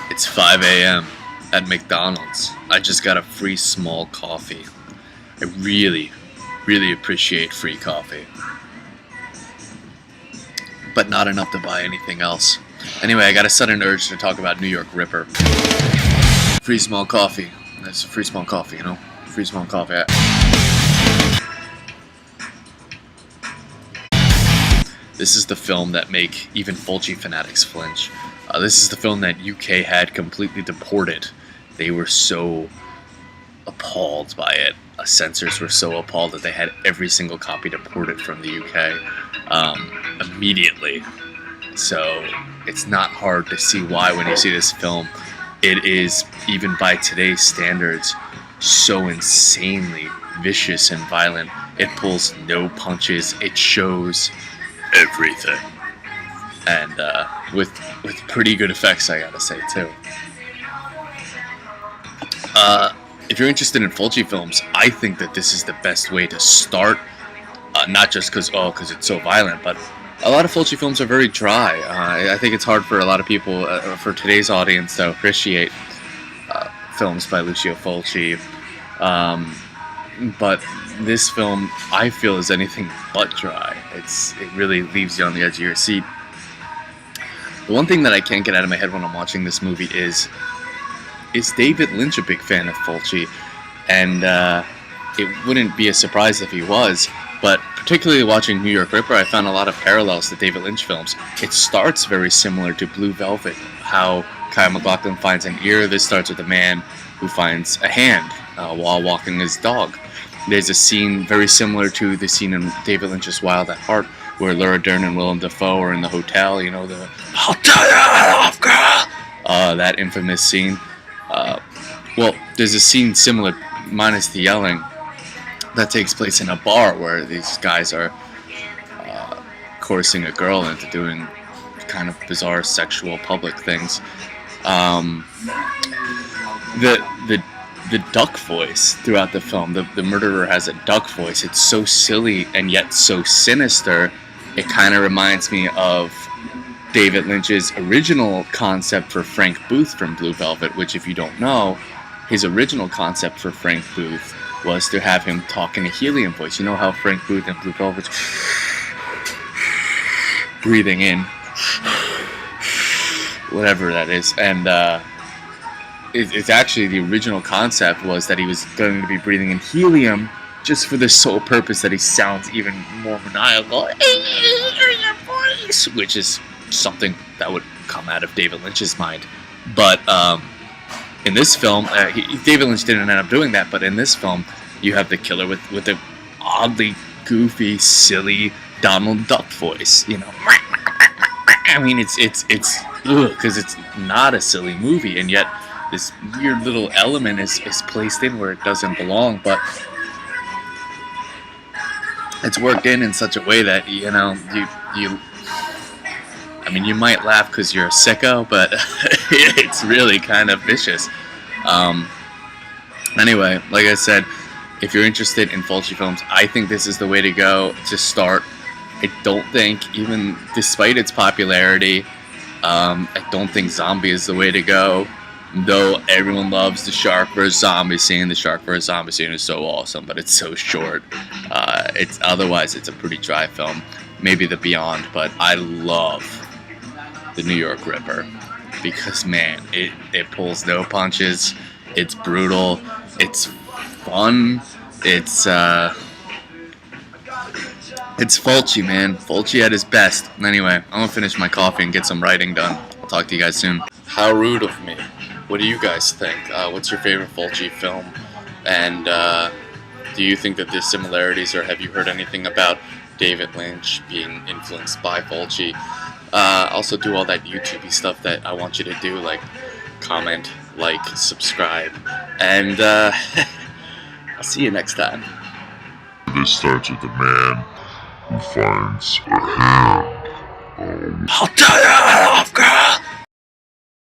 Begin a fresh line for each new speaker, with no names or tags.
It's 5 a.m. at McDonald's. I just got a free small coffee. I really appreciate free coffee. But not enough to buy anything else. Anyway, I got a sudden urge to talk about New York Ripper. Free small coffee. That's free small coffee, you know? Free small coffee. This is the film that make even Fulci fanatics flinch. This is the film that UK had completely deported. They were so appalled by it. Censors were so appalled that they had every single copy deported from the UK immediately. So it's not hard to see why when you see this film. It is, even by today's standards, so insanely vicious and violent. It pulls no punches. It shows everything. And with pretty good effects, I gotta say, too. If you're interested in Fulci films, I think that this is the best way to start. Not just because it's so violent, but a lot of Fulci films are very dry. I think it's hard for a lot of people, for today's audience, to appreciate films by Lucio Fulci. But this film, I feel, is anything but dry. It really leaves you on the edge of your seat. The one thing that I can't get out of my head when I'm watching this movie is David Lynch a big fan of Fulci? And it wouldn't be a surprise if he was, but particularly watching New York Ripper, I found a lot of parallels to David Lynch films. It starts very similar to Blue Velvet, how Kyle MacLachlan finds an ear. This starts with a man who finds a hand while walking his dog. There's a scene very similar to the scene in David Lynch's Wild at Heart, where Laura Dern and Willem Dafoe are in the hotel, you know, the "I'll tell you I love girl," that infamous scene. Well, there's a scene similar, minus the yelling, that takes place in a bar where these guys are coercing a girl into doing kind of bizarre sexual public things. The duck voice throughout the film, the murderer has a duck voice. It's so silly and yet so sinister. It kind of reminds me of David Lynch's original concept for Frank Booth from Blue Velvet, which, if you don't know, his original concept for Frank Booth was to have him talk in a helium voice. You know how Frank Booth in Blue Velvet's breathing in, whatever that is, and it's actually the original concept was that he was going to be breathing in helium just for the sole purpose that he sounds even more maniacal, which is something that would come out of David Lynch's mind. But in this film, David Lynch didn't end up doing that, but in this film, you have the killer with the oddly goofy, silly Donald Duck voice, you know. I mean, it's because it's not a silly movie, and yet this weird little element is placed in where it doesn't belong, but it's worked in such a way that, you know, you might laugh because you're a sicko, but it's really kind of vicious. Anyway, like I said, if you're interested in Fulci films, I think this is the way to go to start. I don't think, even despite its popularity, I don't think zombie is the way to go. Though everyone loves the shark vs. zombie scene. The shark vs. zombie scene is so awesome, but it's so short. Otherwise it's a pretty dry film. Maybe The Beyond, but I love the New York Ripper because, man, it pulls no punches. It's brutal. It's fun. It's Fulci, man. Fulci at his best. Anyway, I'm gonna finish my coffee and get some writing done. I'll talk to you guys soon. How rude of me. What do you guys think? What's your favorite Fulci film? And do you think that there's similarities, or have you heard anything about David Lynch being influenced by Fulci? Also do all that YouTube-y stuff that I want you to do, like comment, like, subscribe, and I'll see you next time.
This starts with a man who finds a hand. I'll tell you I love girls.